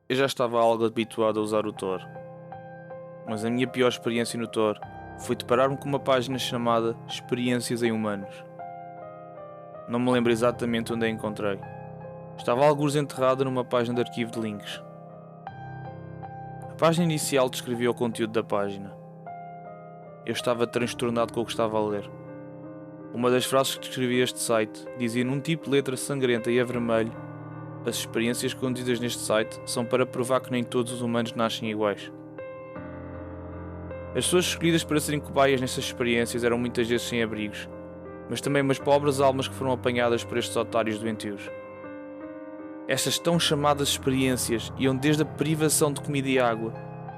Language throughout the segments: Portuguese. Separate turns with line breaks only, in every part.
Eu já estava algo habituado a usar o Tor, mas a minha pior experiência no Tor foi deparar-me com uma página chamada Experiências em Humanos. Não me lembro exatamente onde a encontrei. Estava algures enterrada numa página de arquivo de links. A página inicial descrevia o conteúdo da página. Eu estava transtornado com o que estava a ler. Uma das frases que descrevia este site dizia num tipo de letra sangrenta e a vermelho: as experiências contidas neste site são para provar que nem todos os humanos nascem iguais. As pessoas escolhidas para serem cobaias nestas experiências eram muitas vezes sem abrigos, mas também umas pobres almas que foram apanhadas por estes otários doentios. Estas tão chamadas experiências iam desde a privação de comida e água,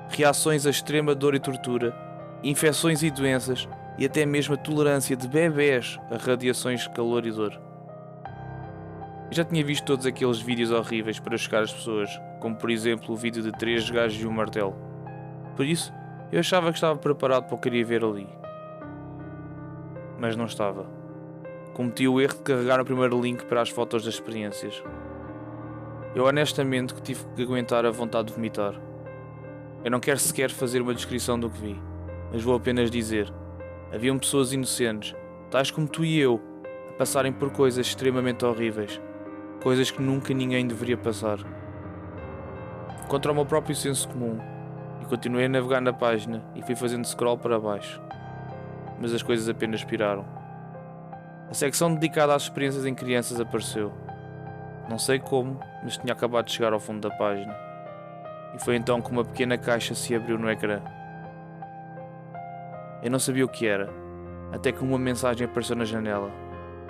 reações a extrema dor e tortura, infecções e doenças e até mesmo a tolerância de bebés a radiações de calor e dor. Eu já tinha visto todos aqueles vídeos horríveis para chocar as pessoas, como por exemplo o vídeo de 3 gajos e um martelo. Por isso, eu achava que estava preparado para o que queria ver ali. Mas não estava. Cometi o erro de carregar o primeiro link para as fotos das experiências. Eu honestamente que tive que aguentar a vontade de vomitar. Eu não quero sequer fazer uma descrição do que vi, mas vou apenas dizer: haviam pessoas inocentes, tais como tu e eu, a passarem por coisas extremamente horríveis, coisas que nunca ninguém deveria passar. Contra o meu próprio senso comum, e continuei a navegar na página e fui fazendo scroll para baixo. Mas as coisas apenas piraram. A secção dedicada às experiências em crianças apareceu. Não sei como, mas tinha acabado de chegar ao fundo da página. E foi então que uma pequena caixa se abriu no ecrã. Eu não sabia o que era, até que uma mensagem apareceu na janela.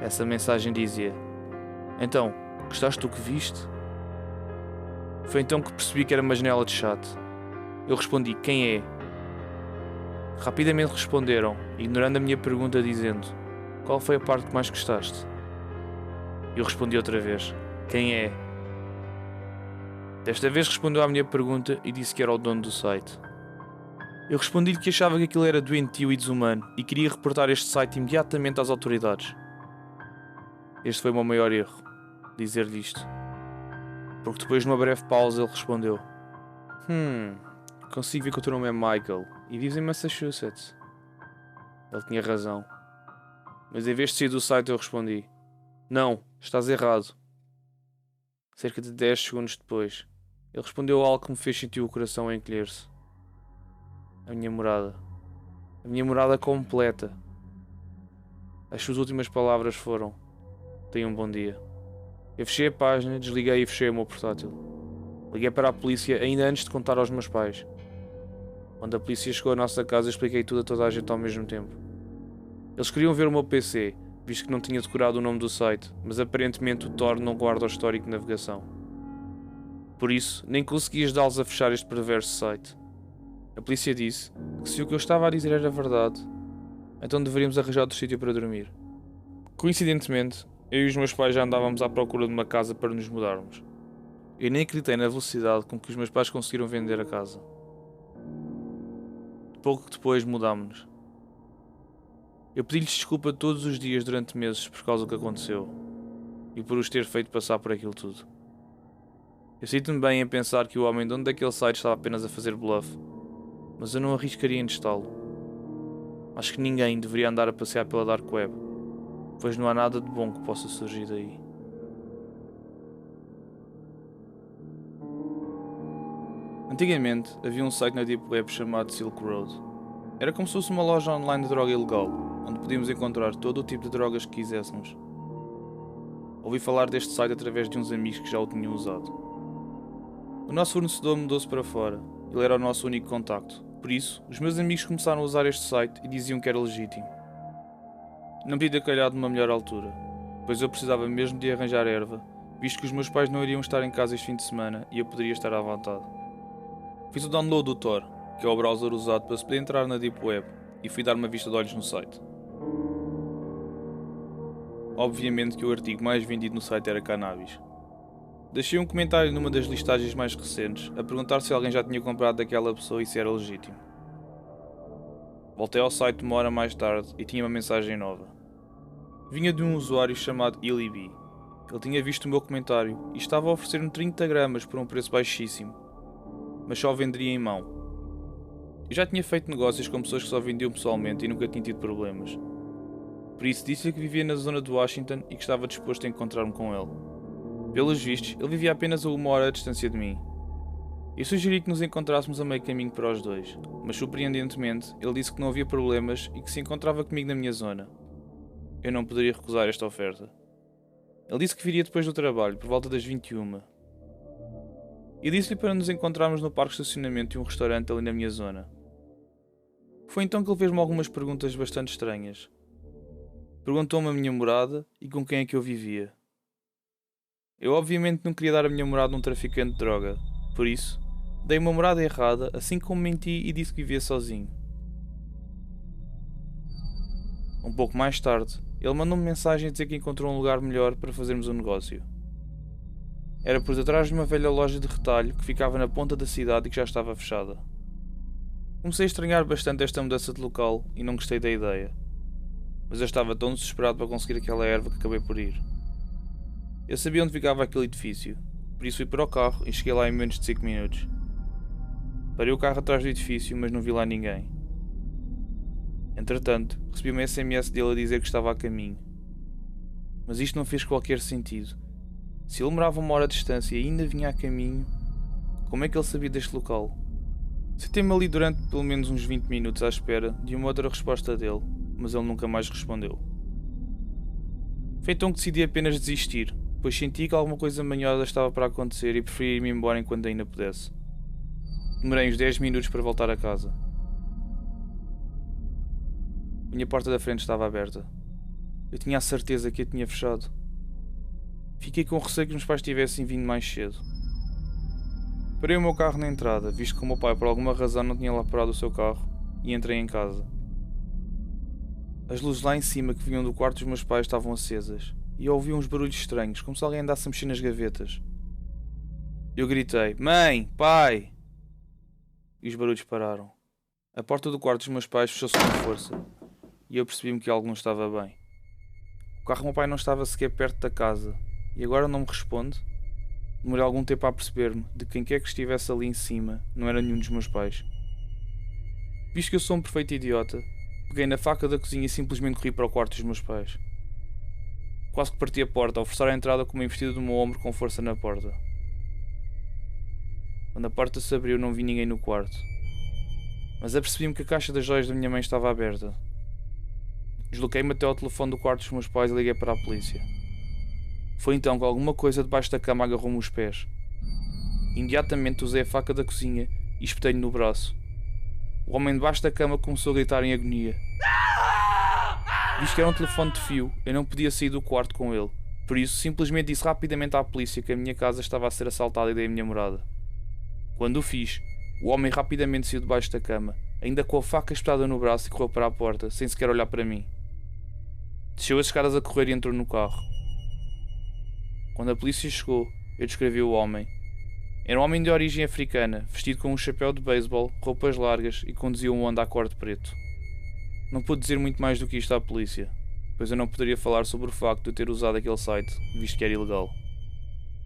Essa mensagem dizia: então, gostaste do que viste? Foi então que percebi que era uma janela de chat. Eu respondi: quem é? Rapidamente responderam, ignorando a minha pergunta, dizendo: qual foi a parte que mais gostaste? Eu respondi outra vez: quem é? Desta vez respondeu à minha pergunta e disse que era o dono do site. Eu respondi-lhe que achava que aquilo era doentio e desumano e queria reportar este site imediatamente às autoridades. Este foi o meu maior erro, dizer-lhe isto. Porque depois de uma breve pausa ele respondeu: consigo ver que o teu nome é Michael e vives em Massachusetts. Ele tinha razão. Mas em vez de sair do site eu respondi: não, estás errado. Cerca de 10 segundos depois, ele respondeu algo que me fez sentir o coração a encolher-se. A minha morada. A minha morada completa. As suas últimas palavras foram: tenha um bom dia. Eu fechei a página, desliguei e fechei o meu portátil. Liguei para a polícia ainda antes de contar aos meus pais. Quando a polícia chegou à nossa casa, eu expliquei tudo a toda a gente ao mesmo tempo. Eles queriam ver o meu PC, visto que não tinha decorado o nome do site, mas aparentemente o Tor não guarda o histórico de navegação. Por isso, nem consegui ajudá-los a fechar este perverso site. A polícia disse que se o que eu estava a dizer era verdade, então deveríamos arranjar outro sítio para dormir. Coincidentemente, eu e os meus pais já andávamos à procura de uma casa para nos mudarmos. Eu nem acreditei na velocidade com que os meus pais conseguiram vender a casa. Pouco depois mudámos-nos. Eu pedi-lhes desculpa todos os dias durante meses por causa do que aconteceu e por os ter feito passar por aquilo tudo. Eu sinto-me bem em pensar que o homem dono daquele site estava apenas a fazer bluff, mas eu não arriscaria em testá-lo. Acho que ninguém deveria andar a passear pela Dark Web, pois não há nada de bom que possa surgir daí. Antigamente, havia um site na Deep Web chamado Silk Road. Era como se fosse uma loja online de droga ilegal, onde podíamos encontrar todo o tipo de drogas que quiséssemos. Ouvi falar deste site através de uns amigos que já o tinham usado. O nosso fornecedor mudou-se para fora. Ele era o nosso único contacto. Por isso, os meus amigos começaram a usar este site e diziam que era legítimo. Não podia ter calhado numa melhor altura, pois eu precisava mesmo de arranjar erva, visto que os meus pais não iriam estar em casa este fim de semana e eu poderia estar à vontade. Fiz o download do Tor, que é o browser usado para se poder entrar na Deep Web, e fui dar uma vista de olhos no site. Obviamente que o artigo mais vendido no site era cannabis. Deixei um comentário numa das listagens mais recentes, a perguntar se alguém já tinha comprado daquela pessoa e se era legítimo. Voltei ao site uma hora mais tarde e tinha uma mensagem nova. Vinha de um usuário chamado Illy B. Ele tinha visto o meu comentário e estava a oferecer-me 30 gramas por um preço baixíssimo. mas só venderia em mão. Eu já tinha feito negócios com pessoas que só vendiam pessoalmente e nunca tinha tido problemas. Por isso disse-lhe que vivia na zona de Washington e que estava disposto a encontrar-me com ele. Pelos vistos, ele vivia apenas a 1 hora de distância de mim. Eu sugeri que nos encontrássemos a meio caminho para os dois, mas surpreendentemente ele disse que não havia problemas e que se encontrava comigo na minha zona. Eu não poderia recusar esta oferta. Ele disse que viria depois do trabalho, por volta das 21. Eu disse-lhe para nos encontrarmos no parque de estacionamento de um restaurante ali na minha zona. Foi então que ele fez-me algumas perguntas bastante estranhas. Perguntou-me a minha morada e com quem é que eu vivia. Eu obviamente não queria dar a minha morada a um traficante de droga, por isso, dei uma morada errada, assim como menti e disse que vivia sozinho. Um pouco mais tarde, ele mandou-me mensagem a dizer que encontrou um lugar melhor para fazermos um negócio. Era por detrás de uma velha loja de retalho que ficava na ponta da cidade e que já estava fechada. Comecei a estranhar bastante esta mudança de local e não gostei da ideia, mas eu estava tão desesperado para conseguir aquela erva que acabei por ir. Eu sabia onde ficava aquele edifício, por isso fui para o carro e cheguei lá em menos de 5 minutos. Parei o carro atrás do edifício, mas não vi lá ninguém. Entretanto, recebi uma SMS dele a dizer que estava a caminho. Mas isto não fez qualquer sentido. Se ele morava a 1 hora de distância e ainda vinha a caminho, como é que ele sabia deste local? Sentei-me ali durante pelo menos uns 20 minutos à espera de uma outra resposta dele, mas ele nunca mais respondeu. Foi então que decidi apenas desistir, pois senti que alguma coisa manhosa estava para acontecer e preferi ir-me embora enquanto ainda pudesse. Demorei uns 10 minutos para voltar a casa. A minha porta da frente estava aberta. Eu tinha a certeza que a tinha fechado. Fiquei com receio que os meus pais tivessem vindo mais cedo. Parei o meu carro na entrada, visto que o meu pai por alguma razão não tinha lá parado o seu carro, e entrei em casa. As luzes lá em cima que vinham do quarto dos meus pais estavam acesas, e eu ouvi uns barulhos estranhos, como se alguém andasse a mexer nas gavetas. Eu gritei: "Mãe! Pai!" E os barulhos pararam. A porta do quarto dos meus pais fechou-se com força, e eu percebi-me que algo não estava bem. O carro do meu pai não estava sequer perto da casa, e agora não me responde? Demorei algum tempo a perceber-me de que quem quer que estivesse ali em cima não era nenhum dos meus pais. Visto que eu sou um perfeito idiota, peguei na faca da cozinha e simplesmente corri para o quarto dos meus pais. Quase que parti a porta ao forçar a entrada com uma investida do meu ombro com força na porta. Quando a porta se abriu não vi ninguém no quarto, mas apercebi-me que a caixa das joias da minha mãe estava aberta. Desloquei-me até ao telefone do quarto dos meus pais e liguei para a polícia. Foi então que alguma coisa debaixo da cama agarrou-me os pés. Imediatamente usei a faca da cozinha e espetei-lhe no braço. O homem debaixo da cama começou a gritar em agonia. Visto que era um telefone de fio, eu não podia sair do quarto com ele, por isso simplesmente disse rapidamente à polícia que a minha casa estava a ser assaltada e dei a minha morada. Quando o fiz, o homem rapidamente saiu debaixo da cama, ainda com a faca espetada no braço, e correu para a porta, sem sequer olhar para mim. Desceu as escadas a correr e entrou no carro. Quando a polícia chegou, eu descrevi o homem. Era um homem de origem africana, vestido com um chapéu de beisebol, roupas largas e conduzia um Honda Accord preto. Não pude dizer muito mais do que isto à polícia, pois eu não poderia falar sobre o facto de eu ter usado aquele site, visto que era ilegal.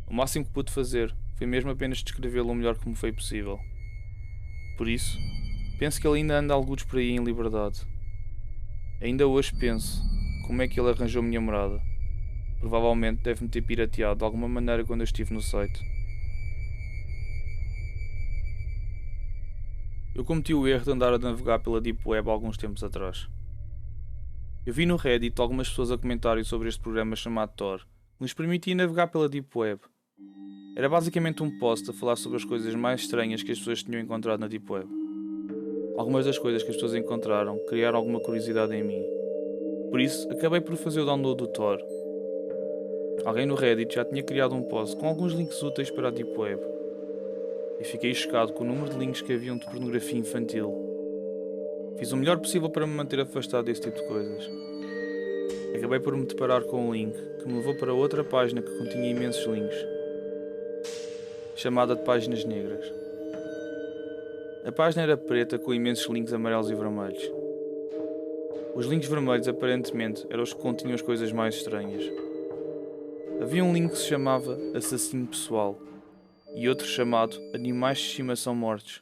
O máximo que pude fazer foi mesmo apenas descrevê-lo o melhor que me foi possível. Por isso, penso que ele ainda anda algures por aí em liberdade. Ainda hoje penso, como é que ele arranjou a minha morada? Provavelmente deve-me ter pirateado de alguma maneira quando eu estive no site. Eu cometi o erro de andar a navegar pela Deep Web há alguns tempos atrás. Eu vi no Reddit algumas pessoas a comentarem sobre este programa chamado Tor, que nos permitia navegar pela Deep Web. Era basicamente um post a falar sobre as coisas mais estranhas que as pessoas tinham encontrado na Deep Web. Algumas das coisas que as pessoas encontraram criaram alguma curiosidade em mim. Por isso, acabei por fazer o download do Tor. Alguém no Reddit já tinha criado um post com alguns links úteis para a Deep Web. E fiquei chocado com o número de links que haviam de pornografia infantil. Fiz o melhor possível para me manter afastado desse tipo de coisas. Acabei por me deparar com um link que me levou para outra página que continha imensos links, chamada de Páginas Negras. A página era preta com imensos links amarelos e vermelhos. Os links vermelhos aparentemente eram os que continham as coisas mais estranhas. Havia um link que se chamava Assassino Pessoal, e outro chamado Animais de Estimação Mortos.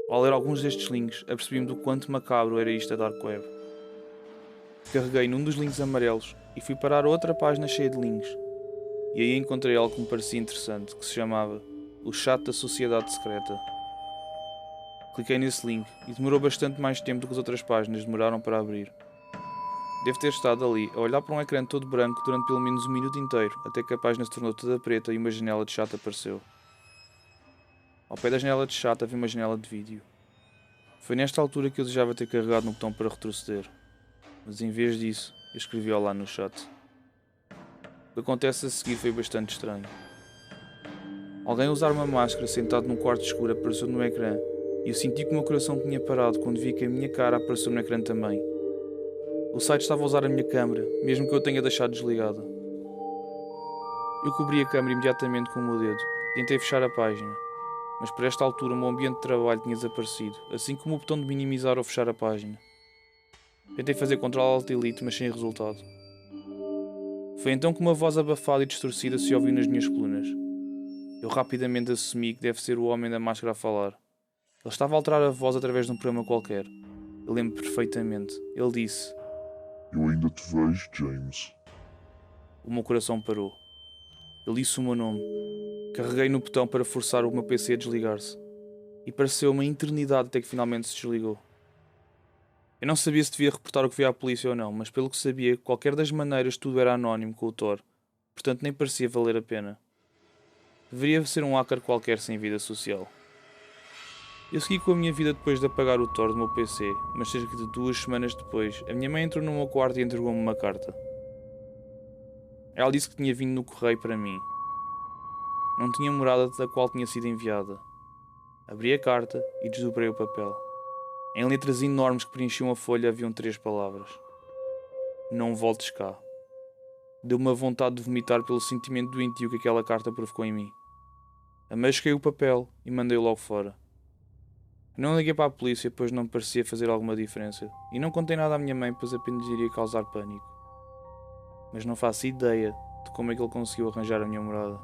Ao ler alguns destes links, apercebi-me do quanto macabro era isto da Dark Web. Carreguei num dos links amarelos e fui parar a outra página cheia de links. E aí encontrei algo que me parecia interessante, que se chamava O Chat da Sociedade Secreta. Cliquei nesse link e demorou bastante mais tempo do que as outras páginas demoraram para abrir. Devo ter estado ali a olhar para um ecrã todo branco durante pelo menos um minuto inteiro, até que a página se tornou toda preta e uma janela de chat apareceu. Ao pé da janela de chat havia uma janela de vídeo. Foi nesta altura que eu desejava ter carregado no botão para retroceder, mas em vez disso, eu escrevi lá no chat. O que acontece a seguir foi bastante estranho. Alguém a usar uma máscara sentado num quarto escuro apareceu no ecrã e eu senti que o meu coração tinha parado quando vi que a minha cara apareceu no ecrã também. O site estava a usar a minha câmera, mesmo que eu tenha deixado desligada. Eu cobri a câmera imediatamente com o meu dedo. Tentei fechar a página, mas por esta altura o meu ambiente de trabalho tinha desaparecido, assim como o botão de minimizar ou fechar a página. Tentei fazer Ctrl Alt Delete, mas sem resultado. Foi então que uma voz abafada e distorcida se ouviu nas minhas colunas. Eu rapidamente assumi que deve ser o homem da máscara a falar. Ele estava a alterar a voz através de um programa qualquer. Eu lembro perfeitamente. Ele disse:
Eu ainda te vejo, James.
O meu coração parou. Ele disse o meu nome. Carreguei no botão para forçar o meu PC a desligar-se. E pareceu uma eternidade até que finalmente se desligou. Eu não sabia se devia reportar o que vi à polícia ou não, mas pelo que sabia, qualquer das maneiras tudo era anónimo com o Tor, portanto nem parecia valer a pena. Deveria ser um hacker qualquer sem vida social. Eu segui com a minha vida depois de apagar o Tor do meu PC, mas cerca de 2 semanas depois, a minha mãe entrou no meu quarto e entregou-me uma carta. Ela disse que tinha vindo no correio para mim. Não tinha morada da qual tinha sido enviada. Abri a carta e desdobrei o papel. Em letras enormes que preenchiam a folha haviam 3 palavras. Não voltes cá. Deu-me uma vontade de vomitar pelo sentimento doentio que aquela carta provocou em mim. Amasquei o papel e mandei-o logo fora. Não liguei para a polícia, pois não me parecia fazer alguma diferença, e não contei nada à minha mãe, pois apenas iria causar pânico. Mas não faço ideia de como é que ele conseguiu arranjar a minha morada.